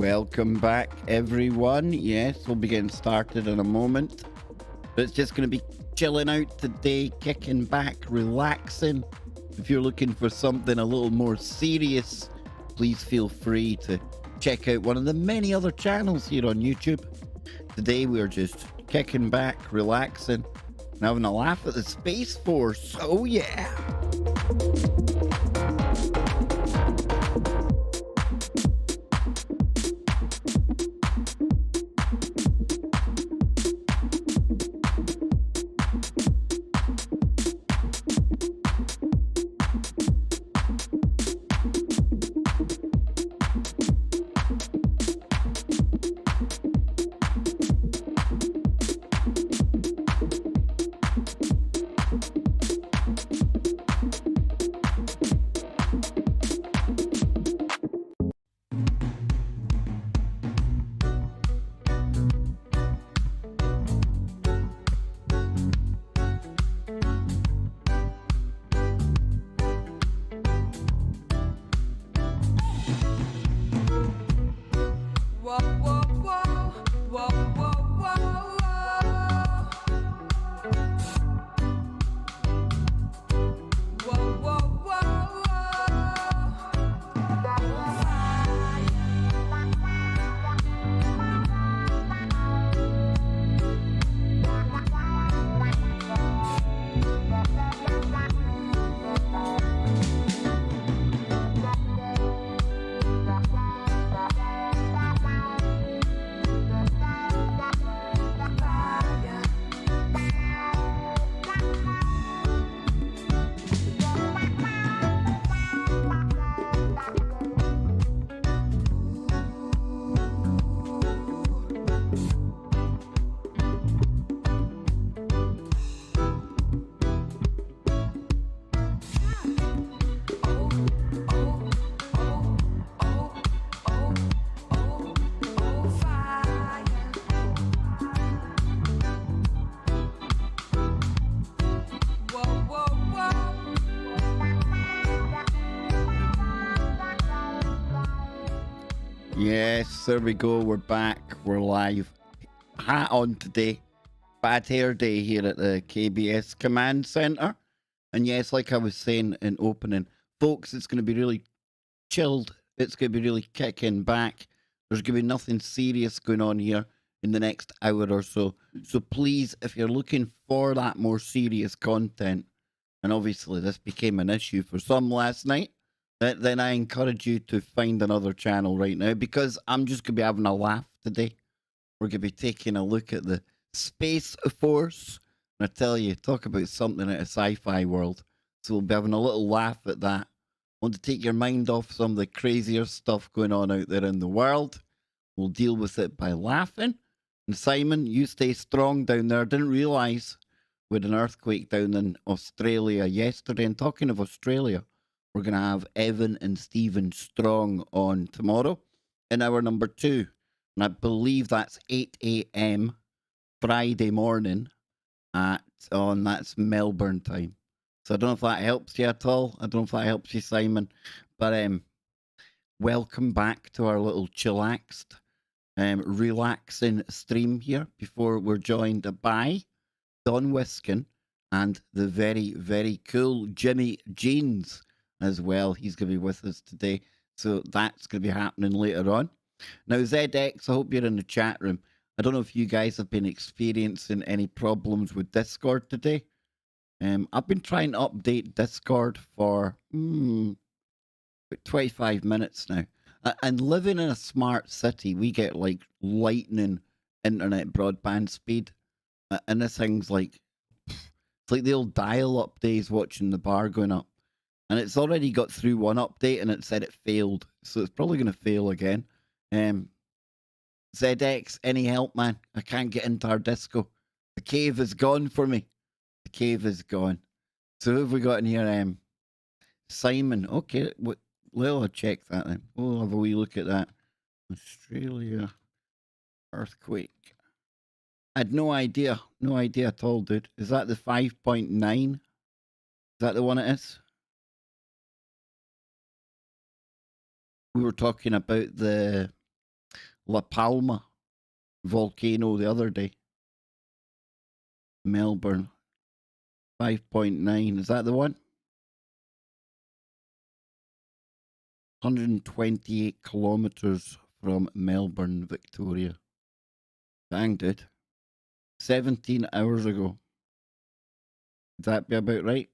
Welcome back, everyone. Yes, we'll be getting started in a moment. But it's just going to be chilling out today, kicking back, relaxing. If you're looking for something a little more serious, please feel free to check out one of the many other channels here on YouTube. Today we're just kicking back, relaxing, and having a laugh at the Space Force. Oh yeah! Yes, there we go. We're back. We're live. Hat on today. Bad hair day here at the KBS Command Center. And yes, like I was saying in opening, folks, it's going to be really chilled. It's going to be really kicking back. There's going to be nothing serious going on here in the next hour or so. So please, if you're looking for that more serious content, and obviously this became an issue for some last night, then I encourage you to find another channel right now, because I'm just going to be having a laugh today. We're going to be taking a look at the Space Force. And I tell you, talk about something out of sci-fi world. So we'll be having a little laugh at that. Want to take your mind off some of the crazier stuff going on out there in the world. We'll deal with it by laughing. And Simon, you stay strong down there. Didn't realise we had an earthquake down in Australia yesterday. And talking of Australia, we're going to have Evan and Stephen Strong on tomorrow in hour number 2. And I believe that's 8 a.m. Friday morning that's Melbourne time. So I don't know if that helps you at all. I don't know if that helps you, Simon. But welcome back to our little chillaxed, relaxing stream here before we're joined by Don Wiskin and the very, very cool Jimmy Jeans as well. He's going to be with us today. So that's going to be happening later on. Now, ZX, I hope you're in the chat room. I don't know if you guys have been experiencing any problems with Discord today. I've been trying to update Discord for 25 minutes now. And living in a smart city, we get like lightning internet broadband speed. And this thing's like, it's like the old dial-up days watching the bar going up. And it's already got through one update and it said it failed. So it's probably going to fail again. ZX, any help, man? I can't get into our disco. The cave is gone for me. The cave is gone. So who have we got in here? Simon. Okay, well, I'll check that then. We'll have a wee look at that. Australia earthquake. I had no idea. No idea at all, dude. Is that the 5.9? Is that the one it is? We were talking about the La Palma volcano the other day. Melbourne. 5.9. Is that the one? 128 kilometres from Melbourne, Victoria. Dang, dude. 17 hours ago. Would that be about right?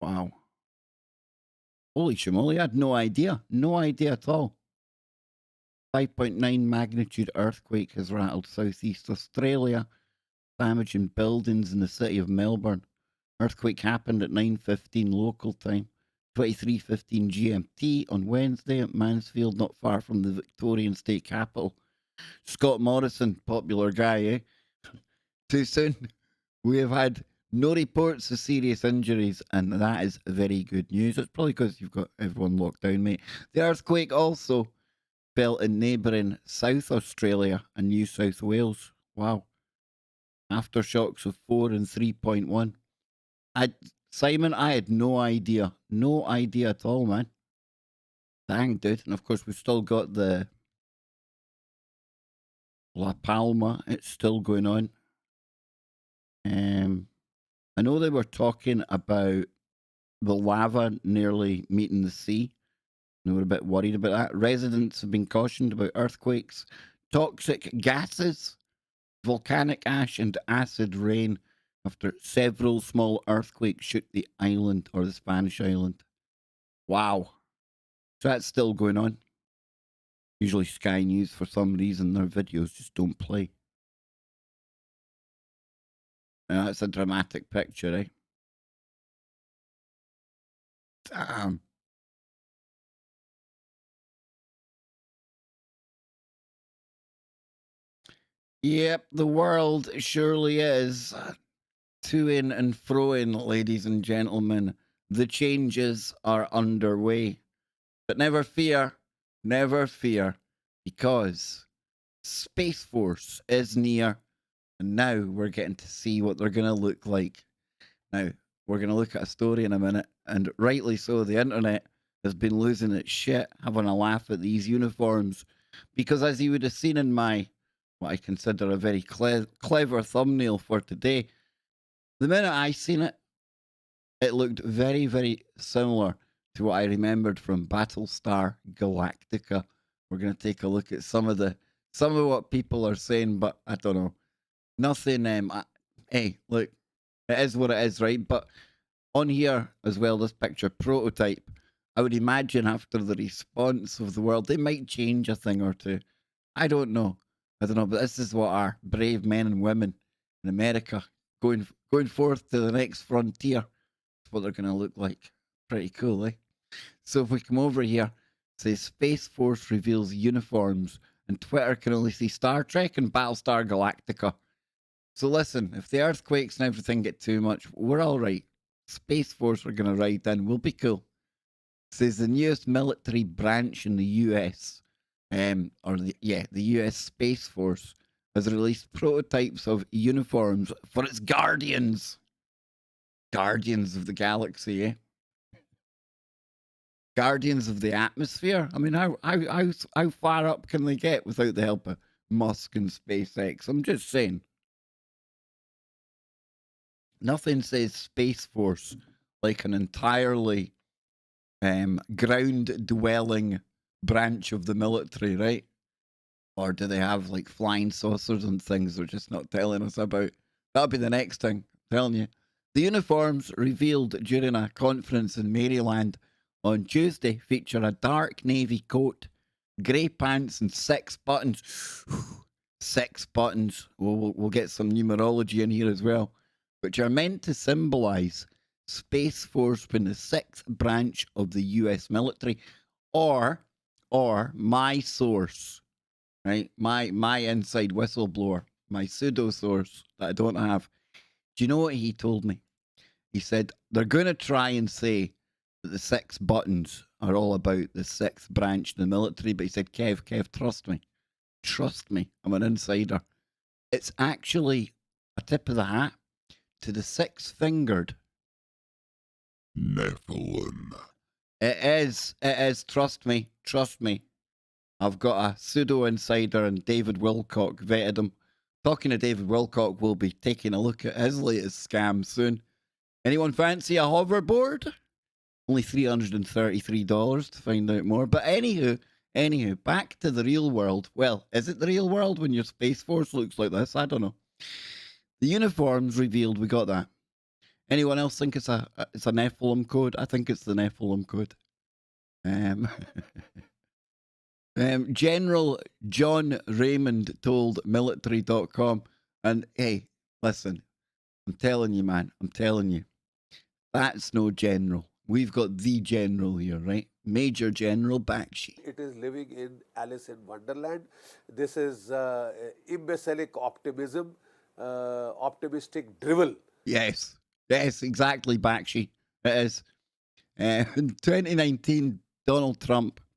Wow. Holy shimoly, I had no idea. No idea at all. 5.9 magnitude earthquake has rattled southeast Australia, damaging buildings in the city of Melbourne. Earthquake happened at 9:15 local time, 23:15 GMT on Wednesday at Mansfield, not far from the Victorian state capital. Scott Morrison, popular guy, eh? Too soon. We have had no reports of serious injuries, and that is very good news. It's probably because you've got everyone locked down, mate. The earthquake also felt in neighbouring South Australia and New South Wales. Wow. Aftershocks of 4 and 3.1. Simon, I had no idea. No idea at all, man. Dang, dude. And of course, we've still got the La Palma. It's still going on. I know they were talking about the lava nearly meeting the sea. They were a bit worried about that. Residents have been cautioned about earthquakes, toxic gases, volcanic ash, and acid rain after several small earthquakes shook the island, or the Spanish island. Wow. So that's still going on. Usually Sky News, for some reason, their videos just don't play. That's a dramatic picture, eh? Damn. Yep, the world surely is. To-in and fro-in, ladies and gentlemen. The changes are underway. But never fear, because Space Force is near, and now we're getting to see what they're going to look like. Now, we're going to look at a story in a minute, and rightly so, the internet has been losing its shit, having a laugh at these uniforms, because as you would have seen in my, what I consider a very clever thumbnail for today, the minute I seen it, it looked very, very similar to what I remembered from Battlestar Galactica. We're going to take a look at some of what people are saying, but I don't know. Nothing. Hey, look, it is what it is, right? But on here as well, this picture prototype. I would imagine after the response of the world, they might change a thing or two. I don't know, but this is what our brave men and women in America going forth to the next frontier. That's what they're going to look like. Pretty cool, eh? So if we come over here, it says Space Force reveals uniforms, and Twitter can only see Star Trek and Battlestar Galactica. So listen, if the earthquakes and everything get too much, we're all right. Space Force are going to ride in. We'll be cool. It says the newest military branch in the US, the US Space Force, has released prototypes of uniforms for its Guardians. Guardians of the Galaxy, eh? Guardians of the Atmosphere? I mean, how far up can they get without the help of Musk and SpaceX? I'm just saying. Nothing says Space Force like an entirely ground-dwelling branch of the military, right? Or do they have like flying saucers and things they're just not telling us about? That'll be the next thing, I'm telling you. The uniforms revealed during a conference in Maryland on Tuesday feature a dark navy coat, grey pants, and 6 buttons. 6 buttons. We'll get some numerology in here as well, which are meant to symbolise Space Force being the 6th branch of the US military, or my source, right? My inside whistleblower, my pseudo source that I don't have. Do you know what he told me? He said they're going to try and say that the 6 buttons are all about the 6th branch of the military, but he said, Kev, trust me, I'm an insider. It's actually a tip of the hat to the 6-fingered Nephilim. It is. It is. Trust me. Trust me. I've got a pseudo insider and David Wilcock vetted him. Talking to David Wilcock, we'll be taking a look at his latest scam soon. Anyone fancy a hoverboard? Only $333 to find out more. But anywho, back to the real world. Well, is it the real world when your Space Force looks like this? I don't know. The uniforms revealed, we got that. Anyone else think it's a Nephilim code? I think it's the Nephilim code. General John Raymond told military.com, and hey, listen, I'm telling you, man, I'm telling you, that's no general. We've got the general here, right? Major General Bakshi. It is living in Alice in Wonderland. This is imbecilic optimism, optimistic drivel. Yes, exactly, Bakshi. It is. In 2019,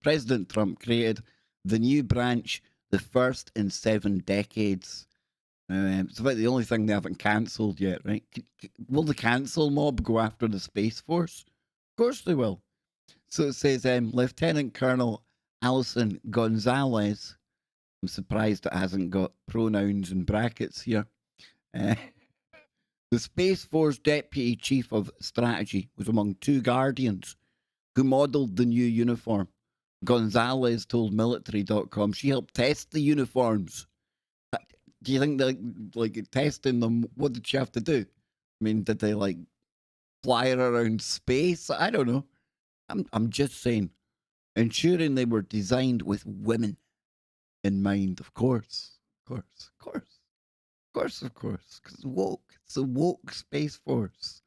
President Trump created the new branch, the first in 7 decades. It's about the only thing they haven't cancelled yet, right? Will the cancel mob go after the Space Force? Of course they will. So it says Lieutenant Colonel Alison Gonzalez. I'm surprised it hasn't got pronouns and brackets here. The Space Force Deputy Chief of Strategy was among 2 Guardians who modelled the new uniform. Gonzalez told military.com she helped test the uniforms. Do you think that, like, testing them, what did she have to do? I mean, did they, like, fly her around space? I don't know. I'm just saying. Ensuring they were designed with women in mind, of course. Because woke. It's a woke Space Force.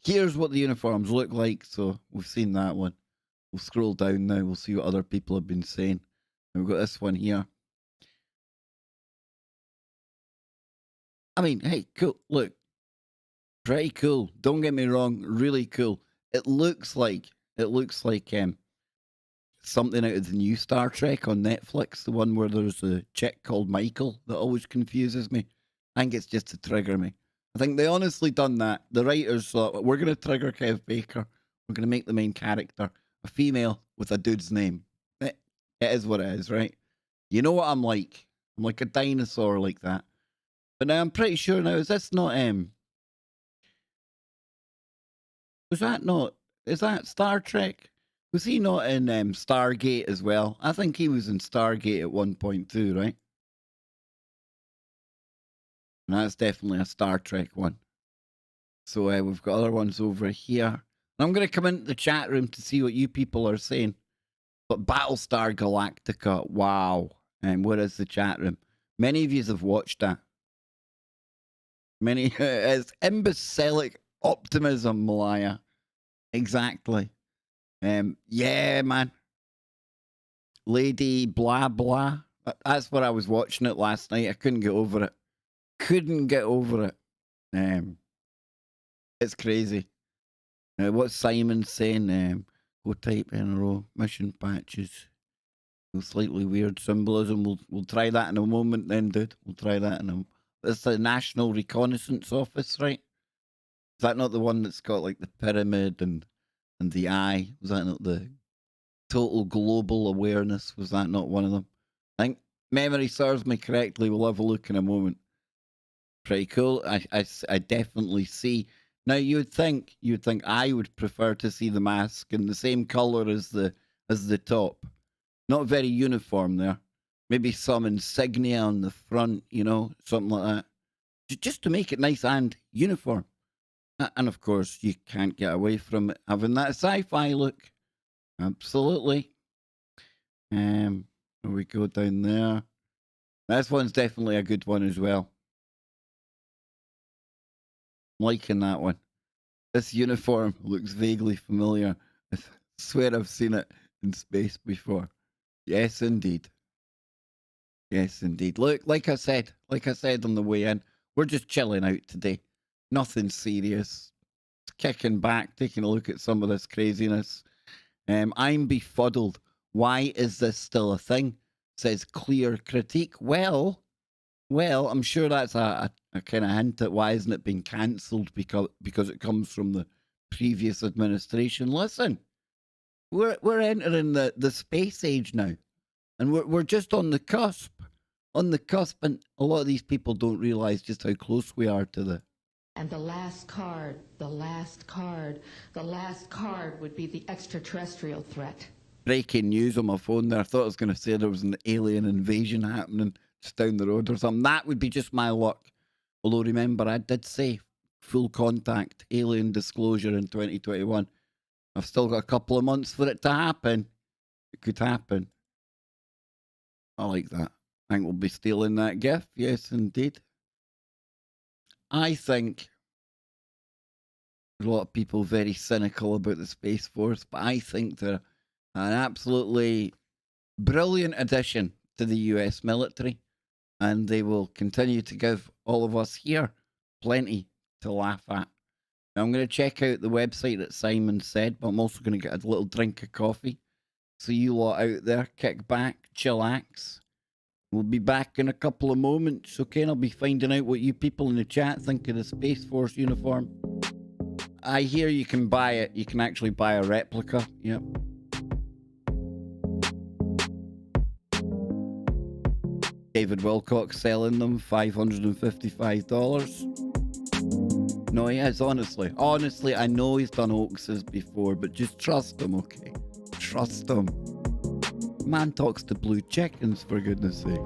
Here's what the uniforms look like. So we've seen that one. We'll scroll down now. We'll see what other people have been saying. And we've got this one here. I mean, hey, cool. Look, pretty cool. Don't get me wrong. Really cool. It looks like something out of the new Star Trek on Netflix. The one where there's a chick called Michael that always confuses me. I think it's just to trigger me. I think they honestly done that. The writers thought, we're going to trigger Kev Baker. We're going to make the main character a female with a dude's name. It is what it is, right? You know what I'm like? I'm like a dinosaur like that. But now I'm pretty sure now, is this not, is that Star Trek? Was he not in Stargate as well? I think he was in Stargate at one point too, right? And that's definitely a Star Trek one. So we've got other ones over here. And I'm going to come into the chat room to see what you people are saying. But Battlestar Galactica, wow. And where is the chat room? Many of you have watched that. It's imbecilic optimism, Malaya. Exactly. Yeah, man. Lady blah blah. That's what I was watching it last night. I couldn't get over it. It's crazy. What's Simon saying? Go type in a row. Mission patches. Slightly weird symbolism. We'll try that in a moment then, dude. We'll try that in a... That's the National Reconnaissance Office, right? Is that not the one that's got like the pyramid and the eye? Was that not the total global awareness? Was that not one of them? I think memory serves me correctly. We'll have a look in a moment. Pretty cool. I definitely see. Now you'd think I would prefer to see the mask in the same color as the top. Not very uniform there. Maybe some insignia on the front, something like that. Just to make it nice and uniform. And of course, you can't get away from it having that sci-fi look. Absolutely. We go down there. This one's definitely a good one as well. I'm liking that one. This uniform looks vaguely familiar. I swear I've seen it in space before. Yes, indeed. Yes, indeed. Look, like I said on the way in, we're just chilling out today. Nothing serious. Kicking back, taking a look at some of this craziness. I'm befuddled. Why is this still a thing? Says Clear Critique. Well, I'm sure that's a kind of hint at why isn't it being cancelled because it comes from the previous administration. Listen, we're entering the space age now, and we're just on the cusp, and a lot of these people don't realize just how close we are to the. And the last card would be the extraterrestrial threat. Breaking news on my phone there. I thought I was going to say there was an alien invasion happening just down the road or something. That would be just my luck. Although remember, I did say full contact alien disclosure in 2021. I've still got a couple of months for it to happen. It could happen. I like that. I think we'll be stealing that gift. Yes, indeed. I think there's a lot of people very cynical about the Space Force, but I think they're an absolutely brilliant addition to the US military, and they will continue to give all of us here plenty to laugh at. Now, I'm going to check out the website that Simon said, but I'm also going to get a little drink of coffee. So you lot out there, kick back, chillax. We'll be back in a couple of moments, okay? And I'll be finding out what you people in the chat think of the Space Force uniform. I hear you can buy it. You can actually buy a replica. Yep. David Wilcox selling them $555. No, he is, honestly. Honestly, I know he's done hoaxes before, but just trust him, okay? Trust him. Man talks to blue chickens, for goodness sake.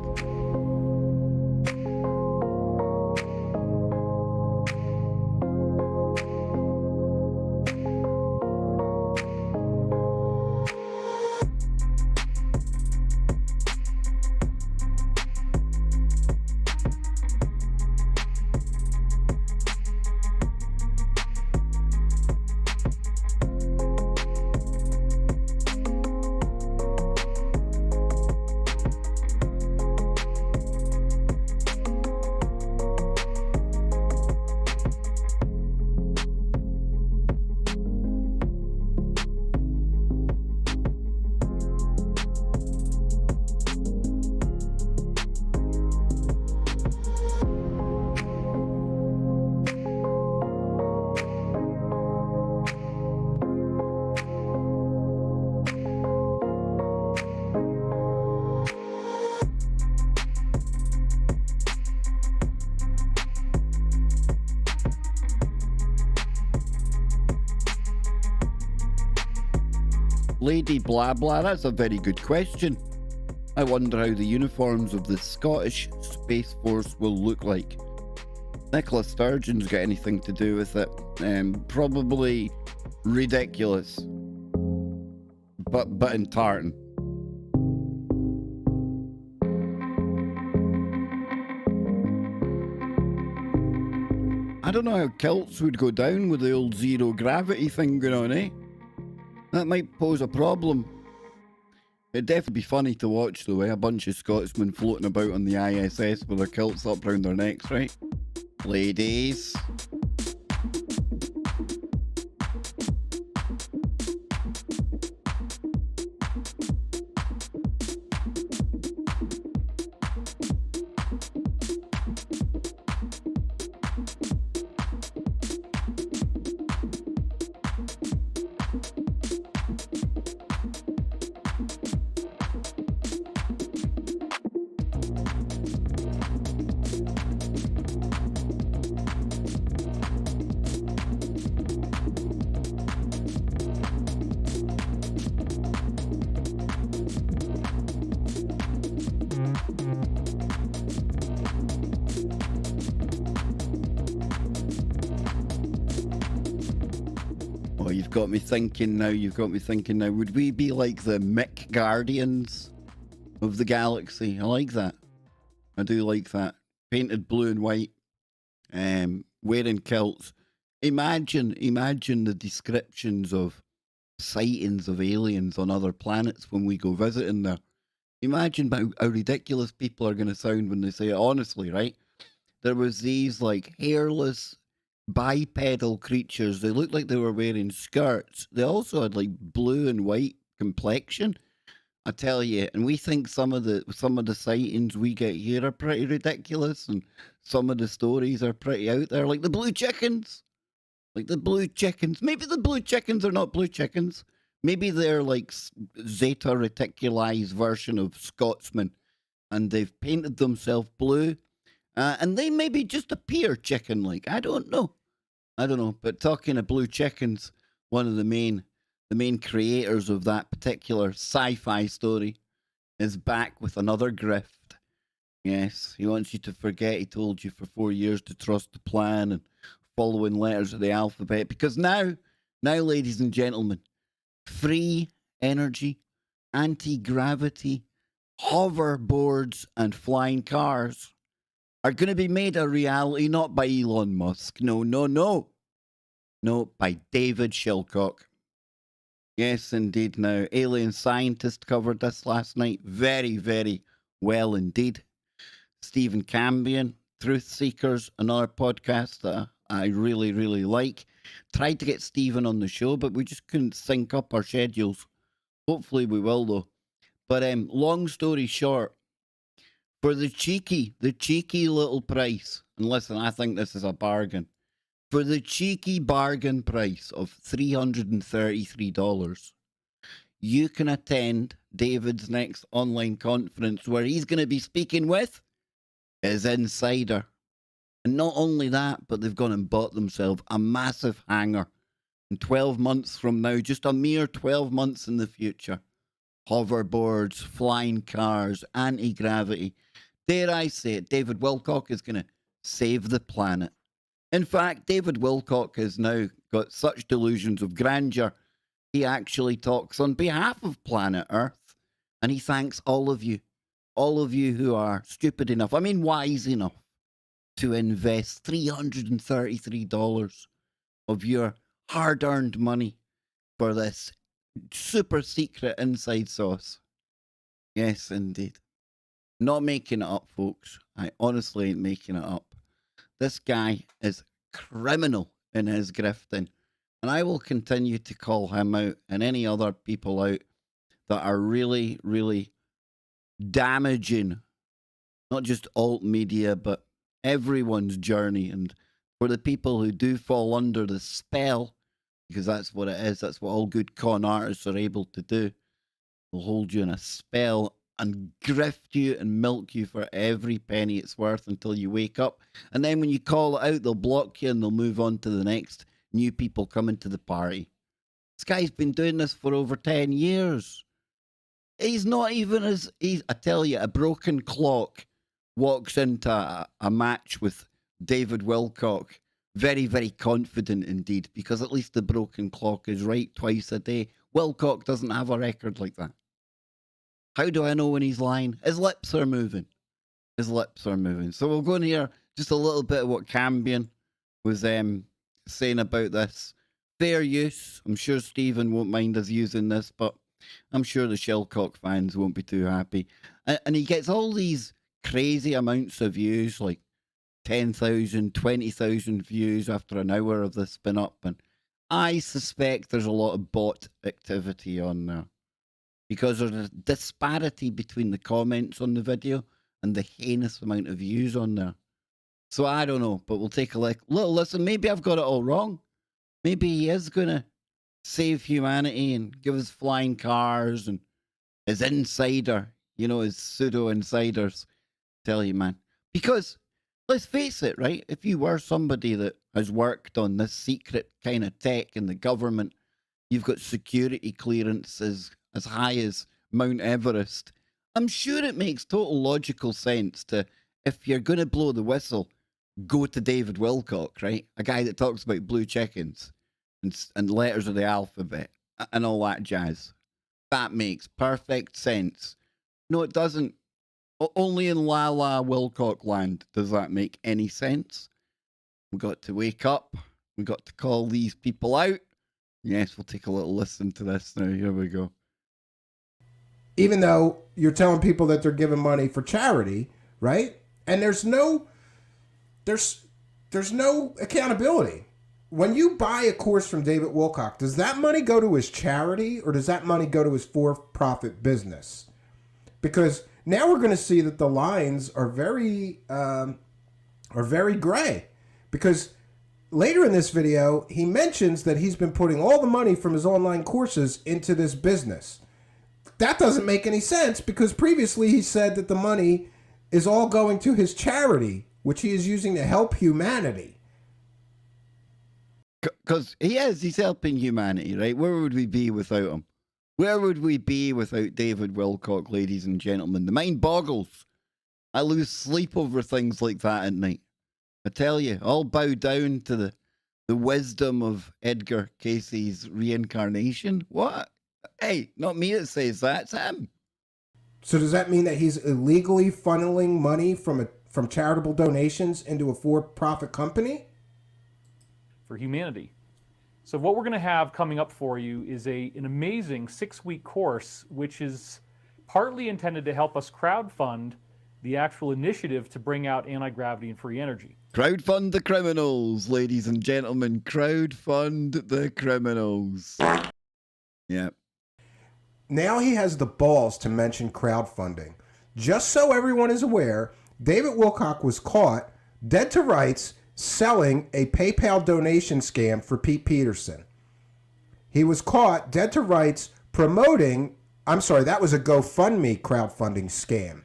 Lady Blah Blah, that's a very good question. I wonder how the uniforms of the Scottish Space Force will look like. Nicola Sturgeon's got anything to do with it? Probably ridiculous. But in tartan. I don't know how kilts would go down with the old zero gravity thing going on, eh? That might pose a problem. It'd definitely be funny to watch though, eh? A bunch of Scotsmen floating about on the ISS with their kilts up round their necks, right? Ladies. You've got me thinking now. Would we be like the Mick Guardians of the galaxy? I like that. I do like that. Painted blue and white, wearing kilts. Imagine the descriptions of sightings of aliens on other planets when we go visiting there. Imagine how ridiculous people are going to sound when they say it. Honestly, right? There was these like hairless bipedal creatures. They looked like they were wearing skirts. They also had like blue and white complexion. I tell you, and we think some of the sightings we get here are pretty ridiculous, and some of the stories are pretty out there, like the blue chickens. Like the blue chickens. Maybe the blue chickens are not blue chickens. Maybe they're like Zeta Reticuli version of Scotsman, and they've painted themselves blue, and they maybe just appear chicken-like. I don't know. But talking of blue chickens, one of the main creators of that particular sci-fi story is back with another grift. Yes, he wants you to forget he told you for 4 years to trust the plan and following letters of the alphabet. Because now, ladies and gentlemen, free energy, anti-gravity, hoverboards, and flying cars are going to be made a reality, not by Elon Musk. No, by David Shilcock. Yes, indeed. Now, Alien Scientist covered this last night. Very, very well indeed. Stephen Cambion, Truth Seekers, another podcast that I really, really like. Tried to get Stephen on the show, but we just couldn't sync up our schedules. Hopefully we will, though. But long story short, for the cheeky little price, and listen, I think this is a bargain. For the cheeky bargain price of $333, you can attend David's next online conference where he's going to be speaking with his insider. And not only that, but they've gone and bought themselves a massive hangar. And 12 months from now, just a mere 12 months in the future, hoverboards, flying cars, anti-gravity. Dare I say it, David Wilcock is going to save the planet. In fact, David Wilcock has now got such delusions of grandeur, he actually talks on behalf of planet Earth. And he thanks all of you who are stupid enough, wise enough, to invest $333 of your hard-earned money for this super secret inside sauce. Yes, indeed. Not making it up, folks. I honestly ain't making it up. This guy is criminal in his grifting, and I will continue to call him out and any other people out that are really, really damaging not just alt media, but everyone's journey. And for the people who do fall under the spell, because that's what it is, that's what all good con artists are able to do. They'll hold you in a spell and grift you and milk you for every penny it's worth until you wake up. And then when you call it out, they'll block you and they'll move on to the next new people coming to the party. This guy's been doing this for over 10 years. He's not even as... I tell you, a broken clock walks into a match with David Wilcock very, very confident indeed, because at least the broken clock is right twice a day. Wilcock doesn't have a record like that. How do I know when he's lying? His lips are moving. His lips are moving. So we'll go in here just a little bit of what Cambion was saying about this. Fair use. I'm sure Stephen won't mind us using this, but I'm sure the Shellcock fans won't be too happy. And he gets all these crazy amounts of views, like 10,000, 20,000 views after an hour of this spin up. And I suspect there's a lot of bot activity on there, because there's a disparity between the comments on the video and the heinous amount of views on there. So I don't know, but we'll take a little listen. Maybe I've got it all wrong. Maybe he is going to save humanity and give us flying cars and his insider, his pseudo insiders. Tell you, man. Because let's face it, right? If you were somebody that has worked on this secret kind of tech in the government, you've got security clearances as high as Mount Everest. I'm sure it makes total logical sense to, if you're going to blow the whistle, go to David Wilcock, right? A guy that talks about blue chickens and letters of the alphabet and all that jazz. That makes perfect sense. No, it doesn't. Only in La La Wilcock land does that make any sense. We got to wake up. We got to call these people out. Yes, we'll take a little listen to this now. Here we go. Even though you're telling people that they're giving money for charity, right? And there's no accountability. When you buy a course from David Wilcock, does that money go to his charity or does that money go to his for-profit business? Because now we're going to see that the lines are very gray. Because later in this video, he mentions that he's been putting all the money from his online courses into this business. That doesn't make any sense because previously he said that the money is all going to his charity, which he is using to help humanity. Because he's helping humanity, right? Where would we be without him? Where would we be without David Wilcox, ladies and gentlemen? The mind boggles. I lose sleep over things like that at night. I tell you, I'll bow down to the wisdom of Edgar Casey's reincarnation. What? Hey, not me that says that, it's him. So does that mean that he's illegally funneling money from charitable donations into a for-profit company? For humanity. So what we're going to have coming up for you is an amazing 6-week course, which is partly intended to help us crowdfund the actual initiative to bring out anti-gravity and free energy. Crowdfund the criminals, ladies and gentlemen. Crowdfund the criminals. Yeah. Now he has the balls to mention crowdfunding. Just so everyone is aware, David Wilcox was caught, dead to rights, selling a PayPal donation scam for Pete Peterson. He was caught, dead to rights, promoting, I'm sorry, that was a GoFundMe crowdfunding scam.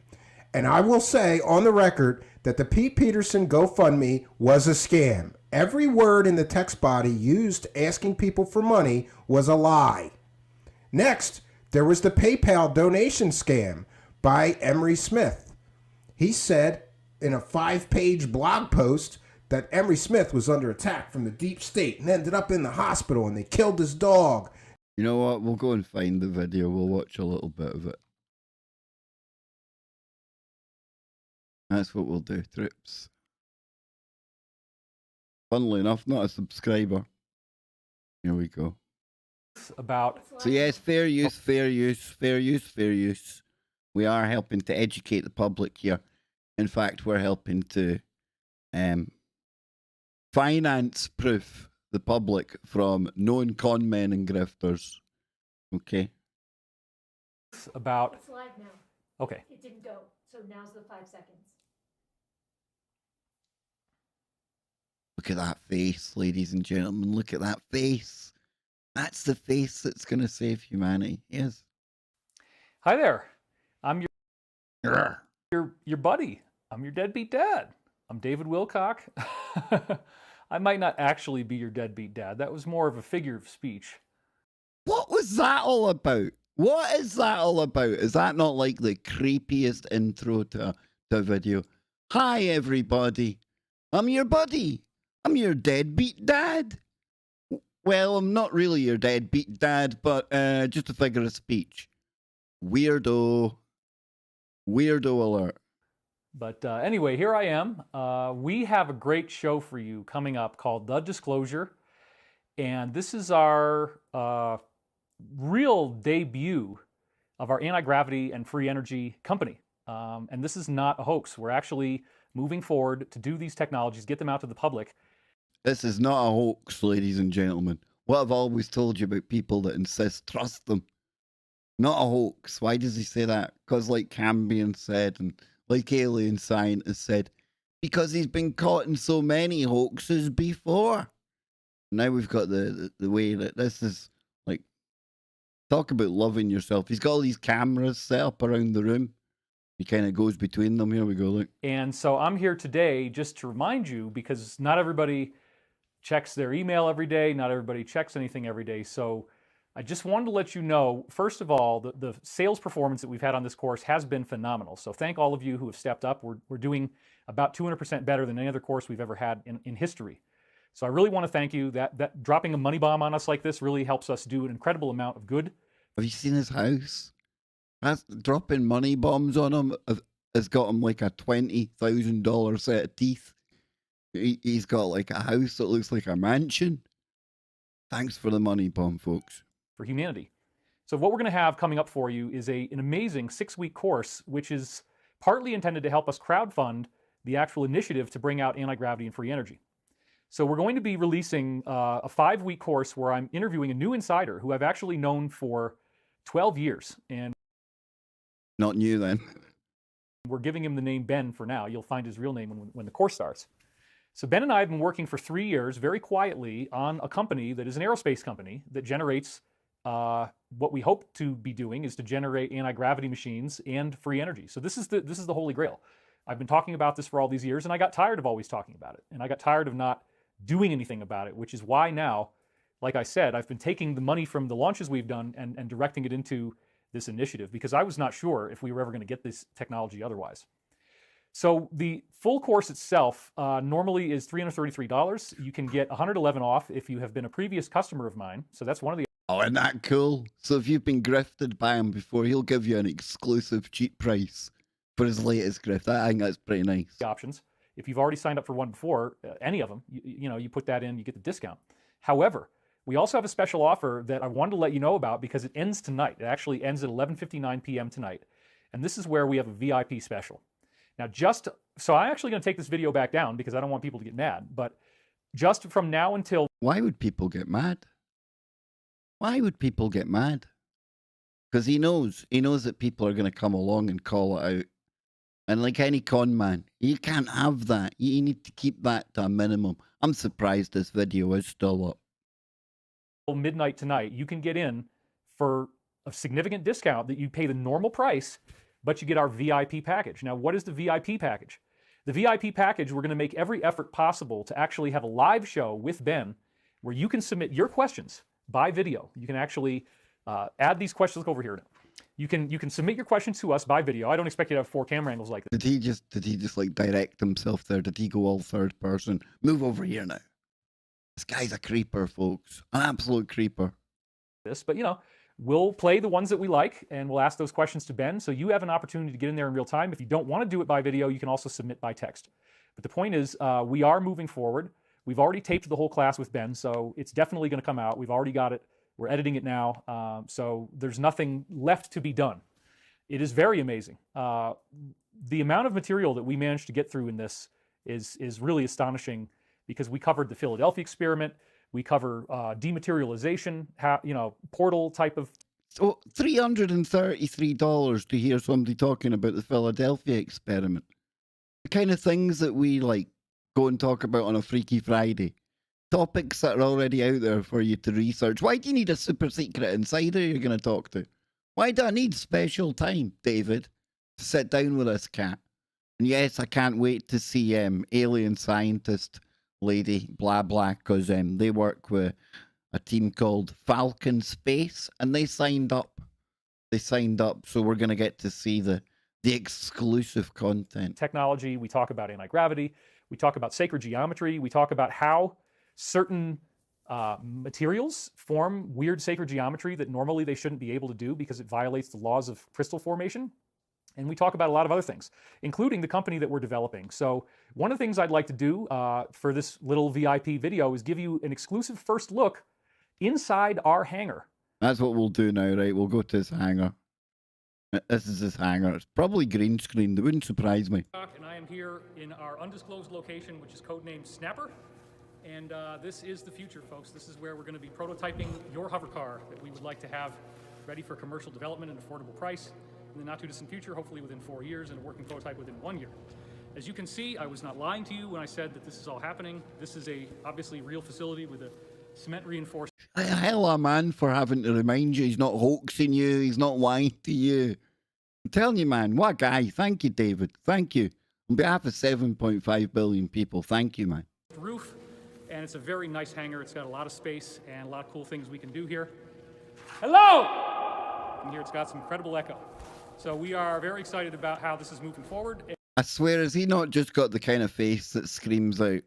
And I will say on the record that the Pete Peterson GoFundMe was a scam. Every word in the text body used asking people for money was a lie. Next, there was the PayPal donation scam by Emery Smith. He said in a 5-page blog post that Emery Smith was under attack from the deep state and ended up in the hospital and they killed his dog. You know what? We'll go and find the video. We'll watch a little bit of it. That's what we'll do, Trips. Funnily enough, not a subscriber. Here we go. About So yes, fair use, fair use, fair use, fair use. We are helping to educate the public here. In fact, we're helping to finance proof the public from known con men and grifters. Okay. about It's live now. okay. It didn't go, so now's the 5 seconds. Look at that face, ladies and gentlemen. Look at that face. That's the face that's going to save humanity. Yes. Hi there. I'm Grr. your buddy. I'm your deadbeat dad. I'm David Wilcox. I might not actually be your deadbeat dad. That was more of a figure of speech. What was that all about? What is that all about? Is that not like the creepiest intro to a video? Hi, everybody. I'm your buddy. I'm your deadbeat dad. Well, I'm not really your deadbeat dad, but just a figure of speech. Weirdo. Weirdo alert. But anyway, here I am. We have a great show for you coming up called The Disclosure. And this is our real debut of our anti-gravity and free energy company. And this is not a hoax. We're actually moving forward to do these technologies, get them out to the public. This is not a hoax, ladies and gentlemen. What I've always told you about people that insist, trust them. Not a hoax. Why does he say that? Because like Cambion said, and like alien scientists said, because he's been caught in so many hoaxes before. Now we've got the way that this is like, talk about loving yourself. He's got all these cameras set up around the room. He kind of goes between them. Here we go, look. And so I'm here today just to remind you, because not everybody checks their email every day, not everybody checks anything every day. So I just wanted to let you know, first of all, the sales performance that we've had on this course has been phenomenal. So thank all of you who have stepped up. We're doing about 200% better than any other course we've ever had in history. So I really want to thank you. That dropping a money bomb on us like this really helps us do an incredible amount of good. Have you seen his house? That's dropping money bombs on him has got him like a $20,000 set of teeth. He's got like a house that looks like a mansion. Thanks for the money bomb, folks. For humanity. So what we're going to have coming up for you is an amazing 6-week course, which is partly intended to help us crowdfund the actual initiative to bring out anti-gravity and free energy. So we're going to be releasing a 5-week course where I'm interviewing a new insider who I've actually known for 12 years. And Not new then. we're giving him the name Ben for now. You'll find his real name when the course starts. So Ben and I have been working for 3 years very quietly on a company that is an aerospace company that generates what we hope to be doing is to generate anti-gravity machines and free energy. So this is the holy grail. I've been talking about this for all these years, and I got tired of always talking about it. And I got tired of not doing anything about it, which is why now, like I said, I've been taking the money from the launches we've done and directing it into this initiative, because I was not sure if we were ever going to get this technology otherwise. So the full course itself normally is $333. You can get $111 off if you have been a previous customer of mine. So that's one of the Oh, isn't that cool? So if you've been grifted by him before, he'll give you an exclusive cheap price for his latest grift. I think that's pretty nice. options. If you've already signed up for one before, any of them, you put that in, you get the discount. However, we also have a special offer that I wanted to let you know about because it ends tonight. It actually ends at 11:59 p.m. tonight. And this is where we have a VIP special. Now, so I'm actually going to take this video back down because I don't want people to get mad. But just from now until... Why would people get mad? Why would people get mad? Because he knows that people are going to come along and call it out. And like any con man, you can't have that. You need to keep that to a minimum. I'm surprised this video is still up. midnight tonight, you can get in for a significant discount that you pay the normal price, but you get our VIP package. Now, what is the VIP package? The VIP package, we're going to make every effort possible to actually have a live show with Ben where you can submit your questions by video. You can actually add these questions. Look over here now. You can submit your questions to us by video. I don't expect you to have 4 camera angles like this. Did he just like direct himself there? Did he go all third person? Move over here now. This guy's a creeper, folks. An absolute creeper. But we'll play the ones that we like and we'll ask those questions to Ben. So you have an opportunity to get in there in real time. If you don't want to do it by video, you can also submit by text. But the point is, we are moving forward. We've already taped the whole class with Ben, so it's definitely going to come out. We've already got it. We're editing it now, so there's nothing left to be done. It is very amazing. The amount of material that we managed to get through in this is really astonishing because we covered the Philadelphia experiment. We cover dematerialization, portal type of... So $333 to hear somebody talking about the Philadelphia experiment. The kind of things that we like go and talk about on a Freaky Friday. Topics that are already out there for you to research. Why do you need a super secret insider you're going to talk to? Why do I need special time, David, to sit down with this cat? And yes, I can't wait to see alien scientist lady, blah, blah, because they work with a team called Falcon Space, and they signed up. So we're going to get to see the exclusive content. Technology, we talk about anti-gravity, we talk about sacred geometry, we talk about how certain materials form weird sacred geometry that normally they shouldn't be able to do because it violates the laws of crystal formation. And we talk about a lot of other things, including the company that we're developing. So one of the things I'd like to do for this little VIP video is give you an exclusive first look inside our hangar. That's what we'll do now, right? We'll go to his hangar. This is his hangar. It's probably green screen. That wouldn't surprise me. And I am here in our undisclosed location, which is codenamed Snapper. And this is the future, folks. This is where we're going to be prototyping your hover car that we would like to have ready for commercial development at an affordable price in the not too distant future, hopefully within 4 years, and a working prototype within 1 year. As you can see, I was not lying to you when I said that this is all happening. This is a obviously real facility with a cement reinforced. Hell a man for having to remind you he's not hoaxing you, he's not lying to you. I'm telling you, man, what a guy. Thank you, David. Thank you. On behalf of 7.5 billion people, thank you, man. Roof, and it's a very nice hangar. It's got a lot of space and a lot of cool things we can do here. Hello! And here it's got some incredible echo. So we are very excited about how this is moving forward. I swear, has he not just got the kind of face that screams out,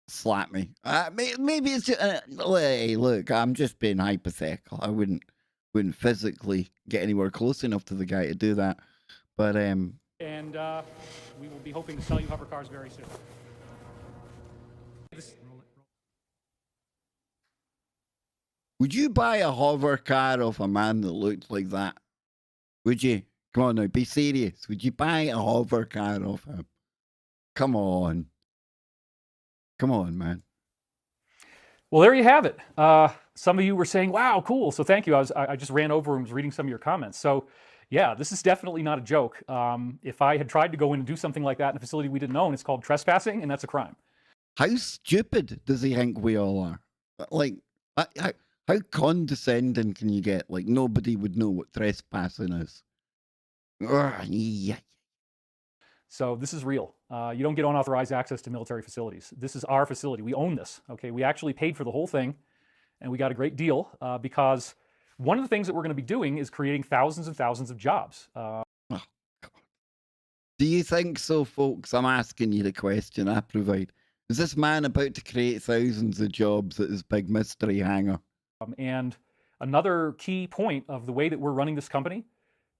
slap me? Maybe it's just, hey, look, I'm just being hypothetical. I wouldn't physically get anywhere close enough to the guy to do that. But, And we will be hoping to sell you hover cars very soon. Would you buy a hover car off a man that looked like that? Would you? Come on now, be serious. Would you buy a hover car off him? Come on. Come on, man. Well, there you have it. Some of you were saying, wow, cool. So thank you. I just ran over and was reading some of your comments. So Yeah, this is definitely not a joke. If I had tried to go in and do something like that in a facility we didn't own, it's called trespassing, and that's a crime. How stupid does he think we all are? Like, how condescending can you get? Like, nobody would know what trespassing is. Yeah. So this is real. You don't get unauthorized access to military facilities. This is our facility. We own this. Okay, we actually paid for the whole thing, and we got a great deal because one of the things that we're going to be doing is creating thousands and thousands of jobs. Oh, God. Do you think so, folks? I'm asking you the question I provide. Is this man about to create thousands of jobs at his big mystery hangar? And another key point of the way that we're running this company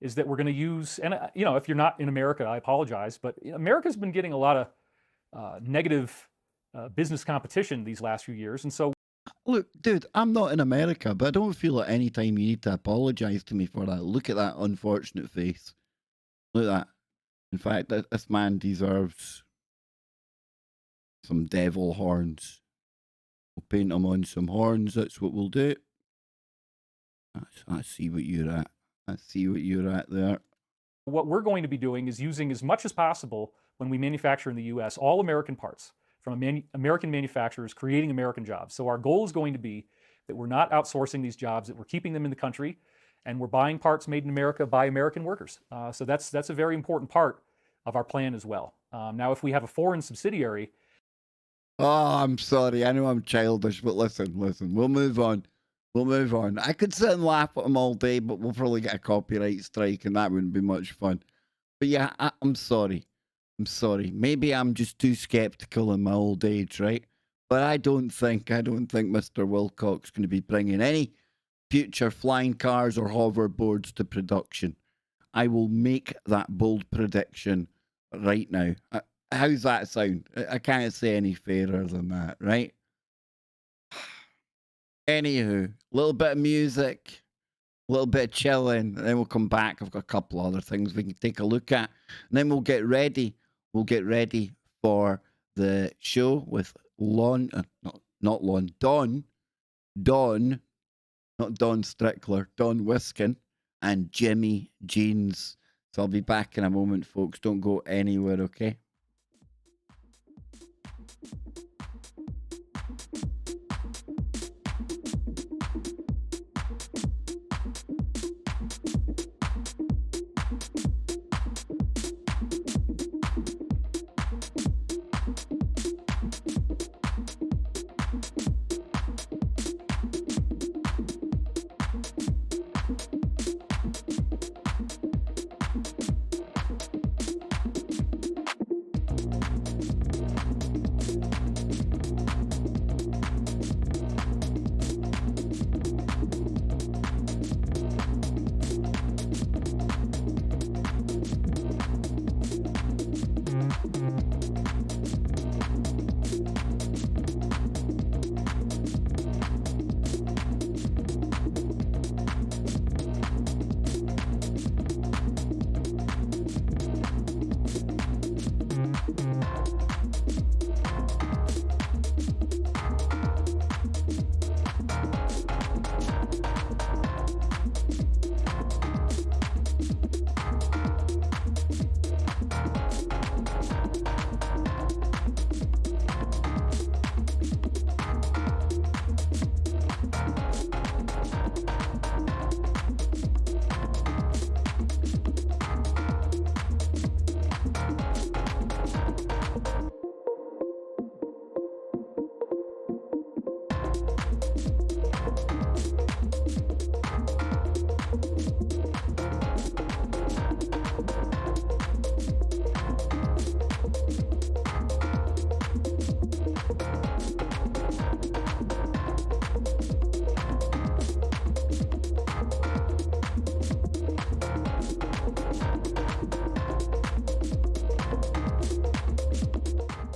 is that we're going to use, and if you're not in America, I apologize, but America's been getting a lot of negative business competition these last few years. And so, look, dude, I'm not in America, but I don't feel at any time you need to apologize to me for that. Look at that unfortunate face. Look at that. In fact, this man deserves some devil horns. We'll paint him on some horns. That's what we'll do. I see what you're at. I see what you're at there. what we're going to be doing is using as much as possible when we manufacture in the US, all American parts from American manufacturers creating American jobs. So our goal is going to be that we're not outsourcing these jobs, that we're keeping them in the country, and we're buying parts made in America by American workers. So that's a very important part of our plan as well. Now, if we have a foreign subsidiary. Oh, I'm sorry. I know I'm childish, but listen. We'll move on. I could sit and laugh at him all day, but we'll probably get a copyright strike, and that wouldn't be much fun. But yeah, I'm sorry. Maybe I'm just too skeptical in my old age, right? But I don't think Mr. Wilcox is going to be bringing any future flying cars or hoverboards to production. I will make that bold prediction right now. How's that sound? I can't say any fairer than that, right? Anywho, a little bit of music, a little bit of chilling, and then we'll come back. I've got a couple other things we can take a look at, and then we'll get ready. We'll get ready for the show with Don, not Don Strickler, Don Wiskin, and Jimmy Jeans. So I'll be back in a moment, folks. Don't go anywhere, okay?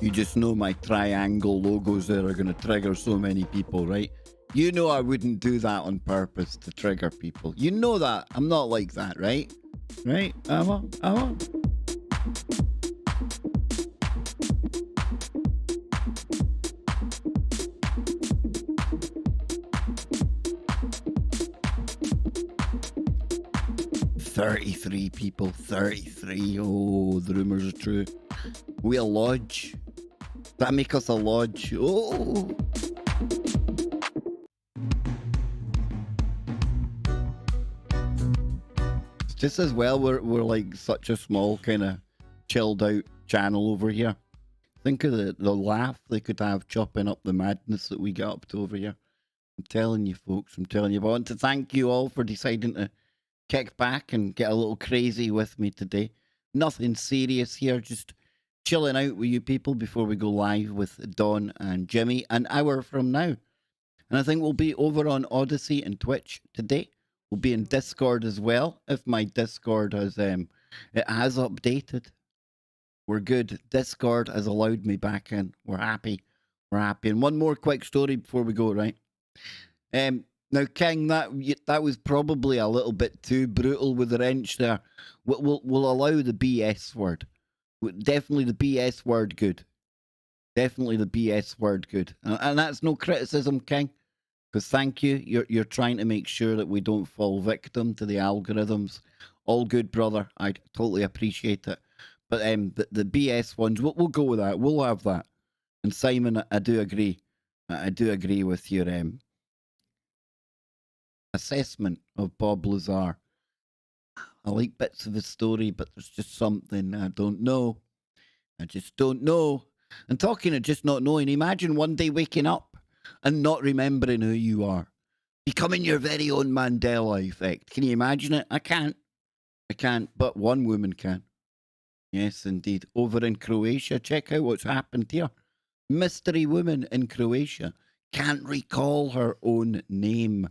You just know my triangle logos there are going to trigger so many people, right? You know I wouldn't do that on purpose to trigger people. You know that. I'm not like that, right? Right? Amma? 33 people, 33. Oh, the rumours are true. We a lodge. That make us a lodge. Oh. It's just as well we're like such a small kind of chilled out channel over here. Think of the laugh they could have chopping up the madness that we get up to over here. I'm telling you, folks. I'm telling you. I want to thank you all for deciding to kick back and get a little crazy with me today. Nothing serious here, just chilling out with you people before we go live with Don and Jimmy an hour from now. And I think we'll be over on Odyssey and Twitch today. We'll be in Discord as well, if my Discord has it has updated. We're good. Discord has allowed me back in. We're happy. We're happy. And one more quick story before we go, right? Now, King, that was probably a little bit too brutal with the wrench there. We'll allow the BS word. Definitely the BS word good. Definitely the BS word good. And that's no criticism, King. Because thank you. You're trying to make sure that we don't fall victim to the algorithms. All good, brother. I totally appreciate it. But the BS ones, we'll go with that. We'll have that. And Simon, I do agree. I do agree with your assessment of Bob Lazar. I like bits of his story, but there's just something I don't know. I just don't know. And talking of just not knowing, imagine one day waking up and not remembering who you are. Becoming your very own Mandela effect. Can you imagine it? I can't. I can't, but one woman can. Yes, indeed. Over in Croatia, check out what's happened here. Mystery woman in Croatia can't recall her own name.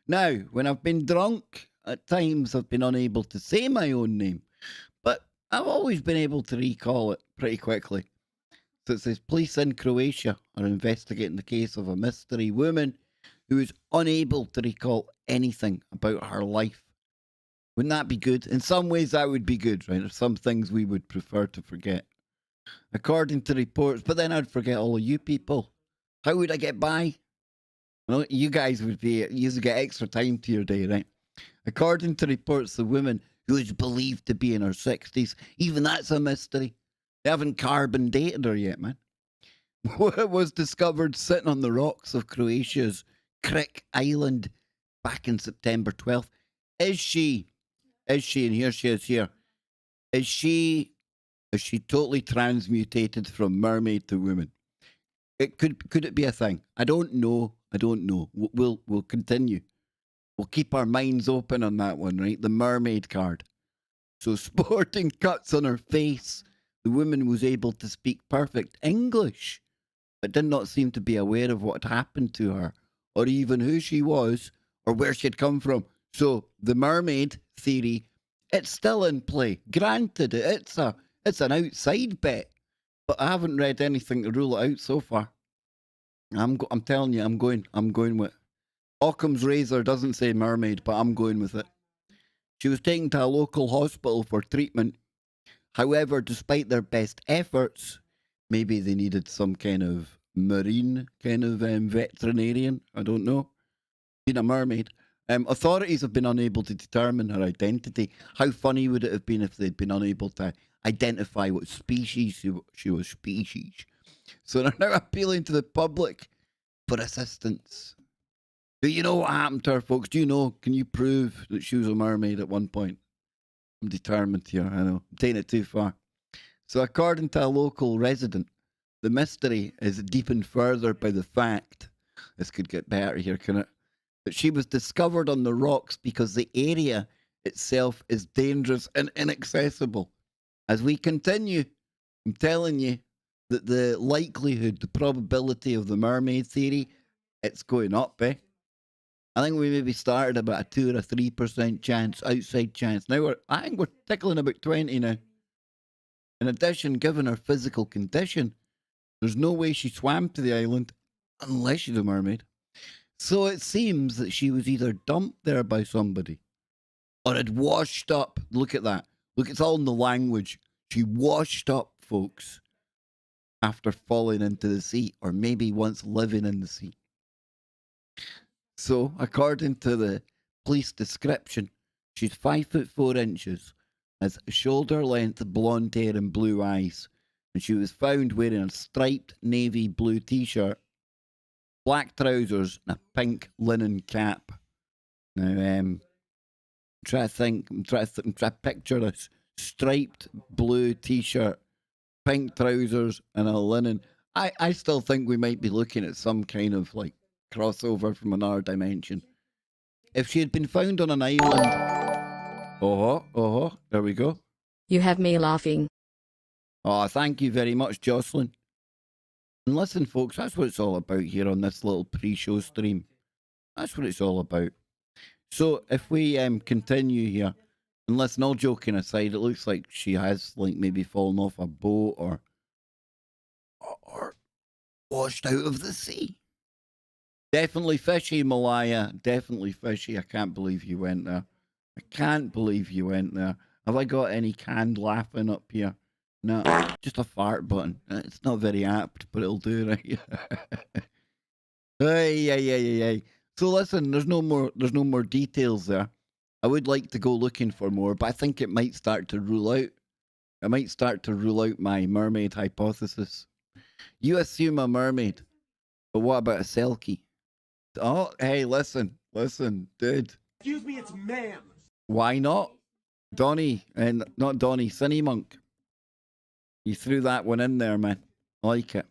Now, when I've been drunk, at times I've been unable to say my own name, but I've always been able to recall it pretty quickly. So it says, police in Croatia are investigating the case of a mystery woman who is unable to recall anything about her life. Wouldn't that be good? In some ways, that would be good, right? There's some things we would prefer to forget. According to reports, but then I'd forget all of you people. How would I get by? Well, you guys would get extra time to your day, right? According to reports, the woman, who is believed to be in her 60s, even that's a mystery. They haven't carbon dated her yet, man. Was discovered sitting on the rocks of Croatia's Crick Island back in September 12th. Is she, and here she is here, is she totally transmutated from mermaid to woman? Could it be a thing? I don't know. We'll continue. We'll keep our minds open on that one, right? The mermaid card. So sporting cuts on her face, the woman was able to speak perfect English, but did not seem to be aware of what had happened to her, or even who she was, or where she'd come from. So the mermaid theory, it's still in play. Granted, it's an outside bet, but I haven't read anything to rule it out so far. I'm telling you, I'm going with Occam's razor. Doesn't say mermaid, but I'm going with it. She was taken to a local hospital for treatment. However, despite their best efforts, maybe they needed some kind of marine kind of veterinarian. I don't know. Being a mermaid. Authorities have been unable to determine her identity. How funny would it have been if they'd been unable to identify what species she was species? So they're now appealing to the public for assistance. Do you know what happened to her, folks? Do you know? Can you prove that she was a mermaid at one point? I'm determined here, I know. I'm taking it too far. So according to a local resident, the mystery is deepened further by the fact, this could get better here, can it? That she was discovered on the rocks because the area itself is dangerous and inaccessible. As we continue, I'm telling you that the likelihood, the probability of the mermaid theory, it's going up, eh? I think we maybe started about a 2 or a 3% chance, outside chance. Now I think we're tickling about 20 now. In addition, given her physical condition, there's no way she swam to the island unless she's a mermaid. So it seems that she was either dumped there by somebody or had washed up. Look at that. Look, it's all in the language. She washed up, folks, after falling into the sea, or maybe once living in the sea. So, according to the police description, She's 5'4", has shoulder-length blonde hair and blue eyes, and she was found wearing a striped navy blue t-shirt, black trousers, and a pink linen cap. Now, try to picture this striped blue t-shirt, pink trousers, and a linen. I still think we might be looking at some kind of like crossover from another dimension. If she had been found on an island, there we go. You have me laughing. Oh, thank you very much, Jocelyn. And listen, folks, that's what it's all about here on this little pre-show stream. That's what it's all about. So if we continue here, and listen, all joking aside, it looks like she has like maybe fallen off a boat or washed out of the sea. Definitely fishy, Malaya. Definitely fishy. I can't believe you went there. I can't believe you went there. Have I got any canned laughing up here? No, just a fart button. It's not very apt, but it'll do, right? Hey. So listen, there's no more details there. I would like to go looking for more, but I think it might start to rule out. I might start to rule out my mermaid hypothesis. You assume a mermaid, but what about a selkie? Oh, hey, listen, dude. Excuse me, it's ma'am. Why not? Donnie, and not Donnie, Cine Monk. You threw that one in there, man. I like it.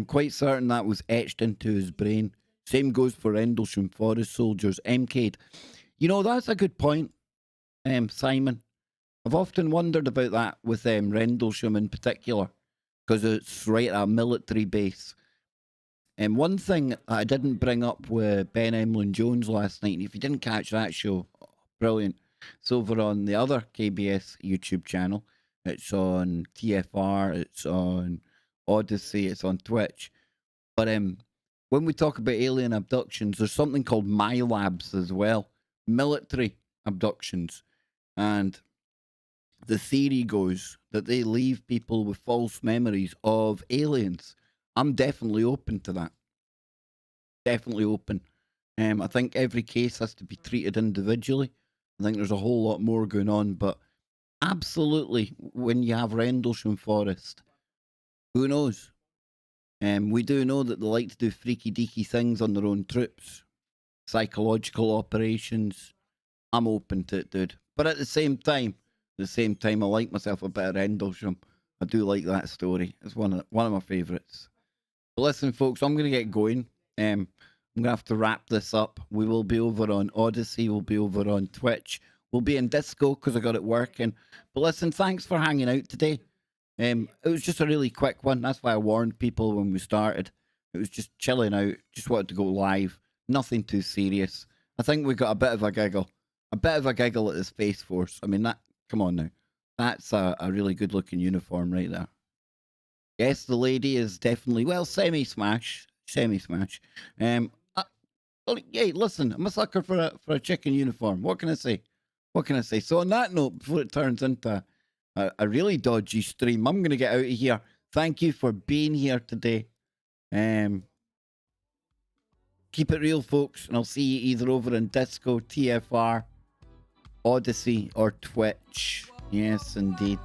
Quite certain that was etched into his brain. Same goes for Rendlesham Forest Soldiers, MK'd. You know, that's a good point, Simon. I've often wondered about that with Rendlesham in particular, because it's right at a military base. And one thing I didn't bring up with Ben Emlyn-Jones last night, and if you didn't catch that show, brilliant. It's over on the other KBS YouTube channel. It's on TFR, it's on Odyssey, it's on Twitch. But when we talk about alien abductions, there's something called MyLabs as well. Military abductions. And the theory goes that they leave people with false memories of aliens. I'm definitely open to that. Definitely open. I think every case has to be treated individually. I think there's a whole lot more going on, but absolutely, when you have Rendlesham Forest, who knows? We do know that they like to do freaky deaky things on their own troops. Psychological operations. I'm open to it, dude. But at the same time, I like myself a bit of Rendlesham. I do like that story. It's one of my favourites. But listen, folks, I'm going to get going. I'm going to have to wrap this up. We will be over on Odyssey. We'll be over on Twitch. We'll be in Disco because I got it working. But listen, thanks for hanging out today. It was just a really quick one. That's why I warned people when we started. It was just chilling out. Just wanted to go live. Nothing too serious. I think we got a bit of a giggle. A bit of a giggle at the Space Force. I mean, come on now. That's a really good looking uniform right there. Yes, the lady is definitely, well, semi-smash. Hey, listen, I'm a sucker for a chicken uniform. What can I say? So on that note, before it turns into a really dodgy stream, I'm going to get out of here. Thank you for being here today. Keep it real, folks, and I'll see you either over in Disco, TFR, Odyssey, or Twitch. Yes, indeed.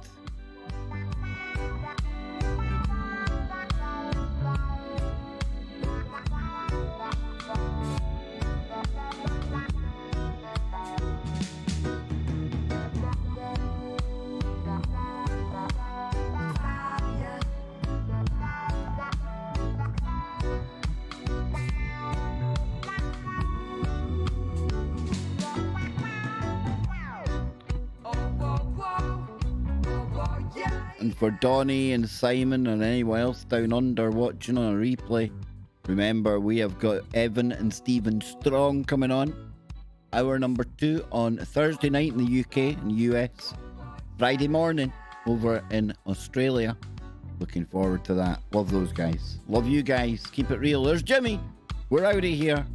And for Donnie and Simon and anyone else down under watching on a replay, remember we have got Evan and Stephen Strong coming on. Hour number 2 on Thursday night in the UK and US. Friday morning over in Australia. Looking forward to that. Love those guys. Love you guys. Keep it real. There's Jimmy. We're out of here.